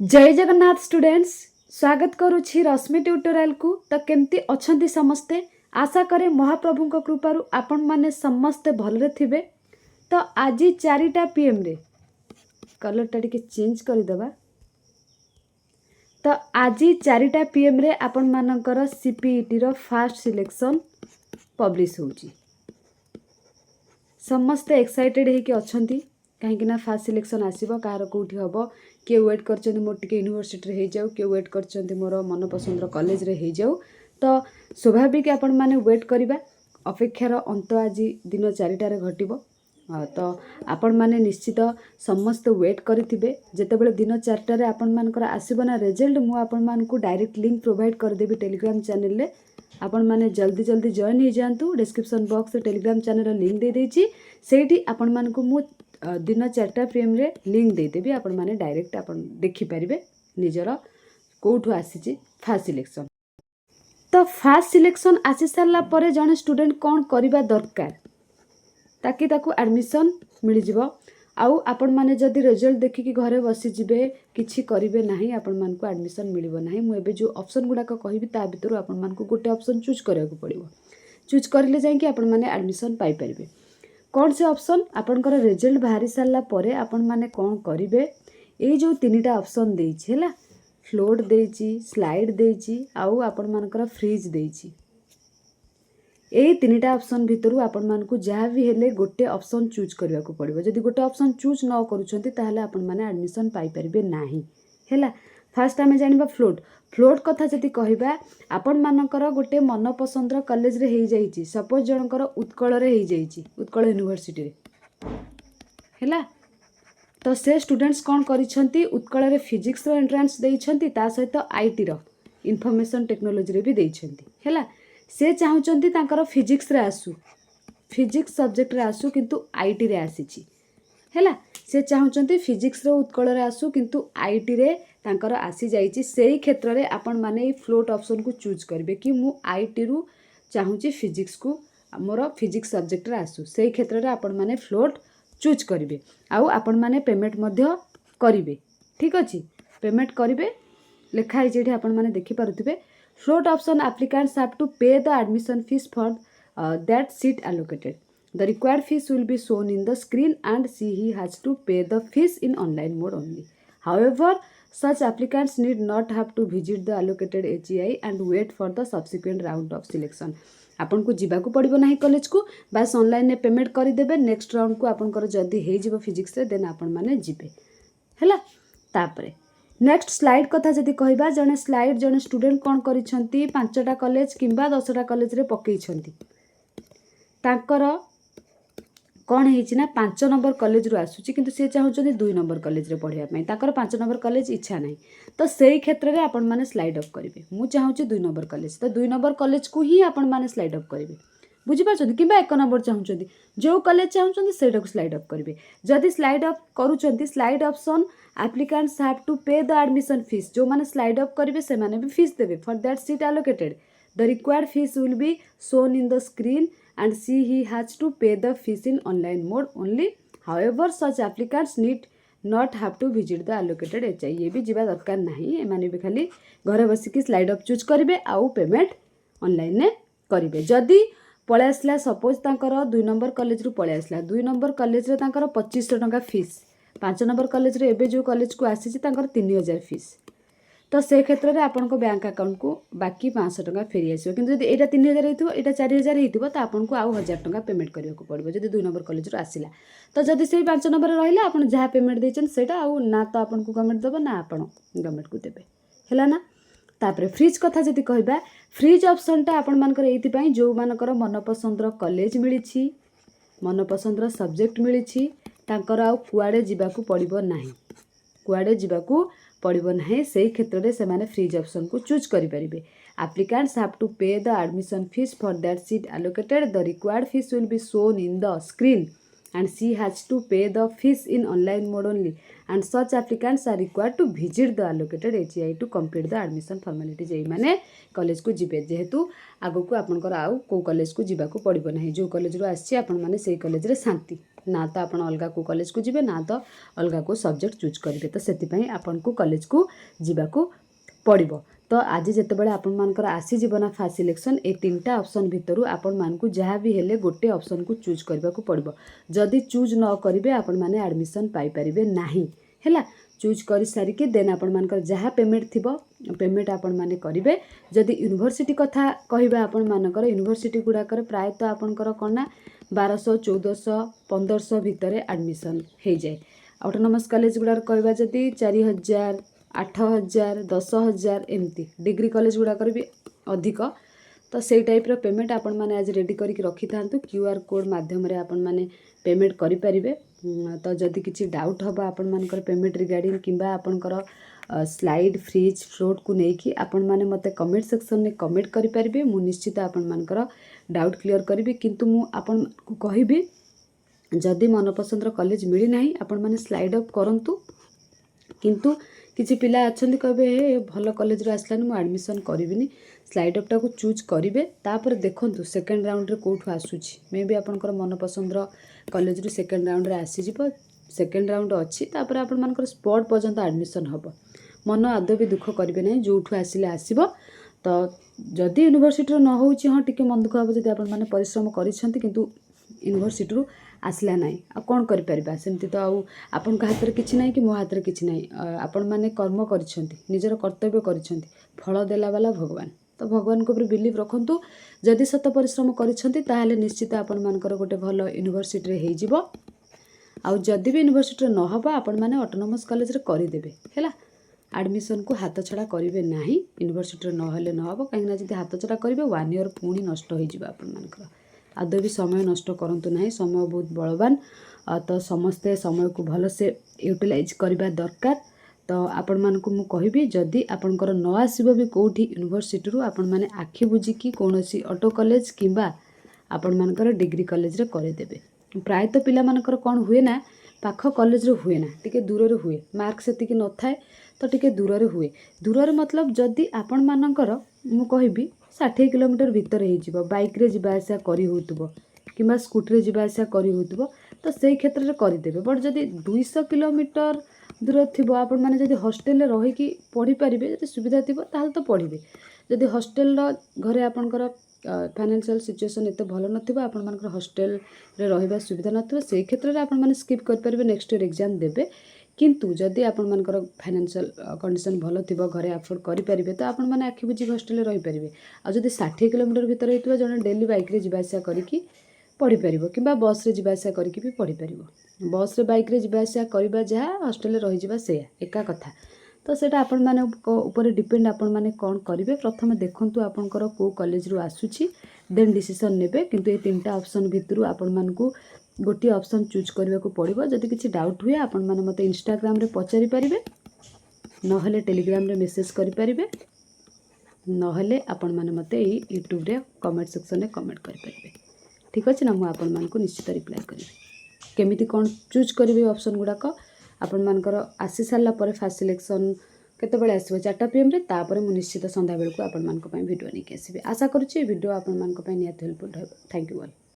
जय जगन्नाथ स्टूडेंट्स, स्वागत करुछि रश्मि ट्यूटोरियल को। तो केमती अछंती समस्ते, आशा करे महाप्रभु को कृपारु आपण माने समस्ते भलरे थिबे। तो आज 4टा PM रे कलरटा टिके चेंज कर देबा। तो आज 4टा PM रे आपण मानकर CPET रो फास्ट सिलेक्शन पब्लिश होउची। समस्ते एक्साइटेड है कि अछंती कहीं ना फास्ट सिलेक्शन आसीबो, कार कोठी हबो, किए वेट करछन्ती मोर टिके यूनिवर्सिटी रे हो जाऊ, किए वेट करछन्ती मोर मन पसंद रो कॉलेज रे हो जाऊ। तो स्वाभाविक आपण माने वेट करिबा। अपेक्षार अंत आज दिन 4टा रे घटिबो। तो आपण माने निश्चित समस्त वेट करिथिबे। जेतेबेले दिन 4टा रे आपण मानकर आसीबो ना रिजल्ट, मु आपण मानकु डायरेक्ट लिंक प्रोवाइड कर देबी टेलीग्राम चैनल रे। आपण माने जल्दी जल्दी जॉइन हो जातु। डिस्क्रिप्शन बॉक्स रे टेलीग्राम चैनल लिंक दे देछि। सेठी आपण मानकु मु दिन 4टा PM रे लिंक दे देबी। आपण माने डायरेक्ट आपण देखि परिबे निजर कोठु आसीछि फास्ट सिलेक्शन। तो फास्ट सिलेक्शन आसी सारला परे जने स्टूडेंट कोन करिबा दरकार ताकि ताकू एडमिशन मिल जिवो। आउ आपण माने जदि रिजल्ट देखि कि घरे बसी जिबे किछि करिवे नाही, आपण मानकु एडमिशन मिलिबो नाही। मु एबे जो ऑप्शन गुडा को कहिबी ता भितरु आपण मानकु गोटे ऑप्शन चूज करैको पड़िबो। चूज करले जाय कि आपण माने एडमिशन पाई परिबे। कौन से ऑप्शन आपनकर रिजल्ट बाहरी सारला परे आपण माने कोन करिवे। ए जो 3टा ऑप्शन देछि हैला, फ्लोट देछि, स्लाइड देछि, आउ आपण मानकर फ्रीज देछि। ए 3टा ऑप्शन भितरु आपण मानकु जहाँ भी हेले गोटे ऑप्शन चूज करबा को पड़िबो। जदि गोटे ऑप्शन चूज न करूछंती ताहले आपण माने एडमिशन पाई परिबे नाही हैला। फास्ट आमे जानिबा फ्लोट। फ्लोट कथा जदि कहिबा, आपण मानकर गोटे मन पसंद रो कॉलेज रे हेई जाईची। सपोज जनकर उत्कल रे हेई जाईची, उत्कल यूनिवर्सिटी रे हैला। तो से स्टूडेंट्स कोन करिसंती, उत्कल रे फिजिक्स रो एंट्रेंस देइछंती, ता सहित IT रो इंफॉर्मेशन टेक्नोलॉजी रे भी देइछंती हैला। से चाहुचंती तांकर फिजिक्स रे आसु, फिजिक्स सब्जेक्ट रे आसु, किंतु IT रे आसीची हैला। से चाहुचंती फिजिक्स रो उत्कल रे आसु, किंतु IT रे तांकर आसी जाईची। सेही क्षेत्र रे आपण माने फ्लोट ऑप्शन को चूज करबे कि मु IT रु चाहुची फिजिक्स को मोर फिजिक्स सब्जेक्ट रे आसु। सेही क्षेत्र रे आपण माने फ्लोट चूज करिवे। आउ आपण माने पेमेंट मध्य करिवे। ठीक अछि, पेमेंट करिवे लेखा है जेठी आपण माने देखि पारुथिबे। Float option applicants have to pay the admission fees for that seat allocated. The required fees will be shown in the screen and he has to pay the fees in online mode only. However, such applicants need not have to visit the allocated HEI and wait for the subsequent round of selection. आपन को जीवा को पड़िबो नाही college को, बस online ने payment करि देबे। नेक्स्ट राउंड को आपन कर जदी हेई जिवो फिजिक्स रे, देन आपन माने जिबे हैला। तापरे नेक्स्ट स्लाइड कथा जदी कहबा, जने स्लाइड जने स्टूडेंट कोन करिसंती 5टा कॉलेज किंबा 10टा कॉलेज रे पकेइछंती। तांकर कौन है 5 नंबर कॉलेज रू आसूची, किंतु सी चाहूँ 2 नंबर कॉलेज रे पढ़िया पई, ताकर 5 नंबर कॉलेज इच्छा नहीं। तो सही क्षेत्र में आपण माने स्लाइड अप करेंगे। मु चाहूँ 2 नंबर कॉलेज, तो 2 नंबर कॉलेज को ही आपण माने स्लाइड अप करेंगे। बुझीपार कि 1 नंबर चाहूँ, जो कॉलेज चाहूँ से स्लाइड अप करेंगे। जदि स्लाइड अप करूँ, slide option applicants have to pay the admission fees. जो माने स्लाइड अप करेंगे से माने भी फीस देवे for that seat allocated. The required fees will be shown in the screen and he has to pay the fees in online mode only. However, such applicants need not have to visit the allocated HI. ये भी जीवा दरकार नहीं। एमाने भी खाली घरे बसिकी slide up choose करेंगे आउ पेमेंट ऑनलाइन ने करेंगे। जदि पळे आसला, सपोज तांकर 2 नंबर कॉलेज रू पळे आसला, 2 नंबर कॉलेज रे तांकर 2500 टंका फीस, 5 नंबर कॉलेज रे एबे जो कॉलेज को आसीची तांकर 3000 फीस। तो से क्षेत्र में आपन को बैंक अकाउंट को बाकी 500 टंका फेरी आसो। किंतु यदि एटा 3000 हेतिबो, एटा 4000 हेतिबो, तो आपन को आउ 1000 टंका पेमेंट करियो को पड़बो जदि 2 नंबर कॉलेज रो आसिला। तो जदि सेही 5 नंबर रहिला, आपन जहा पेमेंट देचन सेटा आउ ना तो आपन को गवर्नमेंट देबो ना आपन गवर्नमेंट को देबे हैला ना। तापरे फ्रीज कथा जदि कहबा, फ्रीज ऑप्शनटा आपन मानकर एथि पई जो मानकर मन पसंद रो कॉलेज मिलिछि, मन पसंद रो सब्जेक्ट मिलिछि, तांकर आउ कुआडे जिबाकू पड़िबो नाही, कुआडे जिबाकू पड़िबो नाही। सेही क्षेत्र में से माने फ्रीज ऑप्शन को चूज करि परिबे। Applicants have to pay the admission fees for that seat allocated. The required fees will be shown in the screen and she has to pay the fees in online mode only. And such applicants are required to visit the allocated HEI to complete the admission formalities. एई माने college को जिबे, जेहेतु आगो को आपनकर आउ को college को जिबा को पड़िबो नाही। जो कॉलेज रो आसी आपन माने सेही कॉलेज रे शांति ना तो आपण अलगा को कॉलेज को जिबे ना तो अलगा को सब्जेक्ट चूज करेंगे। तो से आपन को कॉलेज को जीवाकू पड़िबो। तो आज जितेबाला आपण मानकर आसीजना फास्ट सिलेक्शन ए 3टा ऑप्शन भितर आपण मानकू जहाँ भी हेले गोटे ऑप्शन को चूज करने को पड़िबो। जदि चूज न करेंगे आपण माने एडमिशन पाई परिबे नाही हैला। चूज कर सारिके देन आपण मानकर जहाँ पेमेंट थिबो पेमेंट आपण माने करिवे। जदि यूनिवर्सिटी कथा कहबा आपण मानकर यूनिवर्सिटी गुडाकर प्रायतः आपणकर कोना 1200 1400 1500 भितर एडमिशन हो जाए। ऑटोनोमस कॉलेज गुडार कहबा जदि 4000 8000 10000 एमती। डिग्री कॉलेज गुडाकर भी अधिक। तो से टाइप रो पेमेंट आपण माने आज रेडी करके रखी थांतु। क्यूआर कोड माध्यम रे आपण माने पेमेंट करि परिबे। तो जदि किछि डाउट हबा आपण मानकर पेमेंट रिगार्डिंग किंबा आपणकर स्लाइड फ्रिज फ्लोट को नेकी आपण माने मते कमेंट सेक्शन में कमेंट करि परिबे। मु निश्चित आपण मानकर डाउट क्लियर करिबे। किंतु मु आपण को कहिबे जदि मनपसंदर कॉलेज मिली नाही आपण माने स्लाइड अप करंतु। किंतु किसी पिला अच्छे कहे ए भल कॉलेज रो आसलानी मु एडमिशन करिविनी स्लाइड अपटा को चूज करिवे। तापर देखंतु सेकंड राउंड रे कोठु आसुची मे बी आपनकर मनपसंदर कॉलेज रो सेकंड राउंड रे आसी जिवो। सेकंड राउंड अछि तापर आपण मानकर स्पॉट पर्यंत एडमिशन हबो। मन आदौ भी दुख करिवे नै जोठु आसिले आसीबो। तो जदि यूनिवर्सिटी रो न होउची हां टिके मन दुख हबो जदि आपण माने परिश्रम करिसंती किंतु यूनिवर्सिटी रू आसला ना आ कौन करें सेमती। तो आपण हाथ में किसी ना कि मो हाथ में किसी ना आपण मैंने कर्म कर निजर कर्तव्य कर फल देला वाला भगवान। तो भगवान को बिलीव रखु। जदि सत परिश्रम कर निश्चित आपण मानकर गोटे भल यूनिवर्सिटी हो। जदि भी यूनिवर्सिटी न हबा आपण माने ऑटोनोमस कॉलेज रे करदेवे है। एडमिशन को हाथ छड़ा करेंगे ना यूनिवर्सिटी नहले न हबो कहीं जदि हाथ छड़ा करेंगे 1 ईयर पुणी नष्ट हो आपण मानकर। आदौ भी समय नष्ट करंतु नहीं। समय बहुत बलवान। तो समस्ते समय को भल से यूटिलाइज करबा दरकार। तो आपण मान को मु कहबी जदि आपनकर न आसीबो भी कोठी यूनिवर्सिटी रू आपण माने आखि बुझिकी कोनोसी ऑटो कॉलेज किंबा आपण मानकर डिग्री कॉलेज रे करे देबे। प्रायतः पिला मानकर कोन हुए ना पाख कॉलेज रे हुए ना टिके दूर रे हुए मार्क सेतिकी न थाए तो टिके दूर रे हुए। दूर रे मतलब जदि आपण मानकर मु कहबी 60 किलोमीटर भीतर हो बाइक रे जिबा आसा करी होतबो किंबा स्कूटी रे जिबा आसा करी होतबो तो सेही क्षेत्र रे करि देबे। बट जदि 200 किलोमीटर दूर थिबो आपण माने जदि हॉस्टल रे रही कि पढ़ी परिबे जदि सुविधा थिबो ताल तो पढ़िबे। जदि हॉस्टल रो घरे आपनकर फाइनेंशियल सिचुएशन एते भलो नथिबो आपण मानकर हॉस्टल रे रहिबा सुविधा नथिबो सेही क्षेत्र रे आपण माने स्किप कर परिबे नेक्स्ट ईयर एग्जाम देबे। किंतु जदि आपण मानकर फाइनेंशियल कंडीशन भलो थिबो घरे अफोर्ड करि परिबे तो आपण माने आखि बुझी हॉस्टल रे रहि परिबे। आ जदि 60 किलोमीटर भीतर हेतुवा जने डेली बाइक रे जिबा आसा करिकि पढ़ी परिबो किंबा बस रे जिबा आसा करिकि भी पढ़ी परिबो। बस रे बाइक रे जिबा आसा करबा जहा हॉस्टल रे रहि जिबा सेया एका कथा। तो सेटा आपण माने ऊपर डिपेंड आपण माने कोन करिवे। प्रथम देखंतु आपनकर को कॉलेज रू आसुची देन डिसीजन नेबे। किंतु ए 3टा ऑप्शन भितरु आपण मानकू गोटे ऑप्शन चूज करबा को पड़िबो। जदि किछि डाउट हुए आपण माने मते इंस्टाग्राम रे पचारि परिबे नहले टेलीग्राम रे मेसेज करि परिबे नहले आपण माने मते यूट्यूब रे कमेंट सेक्शन रे कमेंट करि परिबे। ठीक अछि ना मु आपण मानकू निश्चित रिप्लाई करिबे। केमिति कोन चूज करिवे ऑप्शन गुडाक आपण मानकर आसी सारला परे फास्ट सिलेक्शन केते बेले आसीबो 4टा PM रे तापर मु निश्चित संध्या बेल को आपण मानक पय वीडियो नेके आसीबे। आशा करूची वीडियो आपण मानक पय नियत हेल्पफुल रहबो। Thank you all.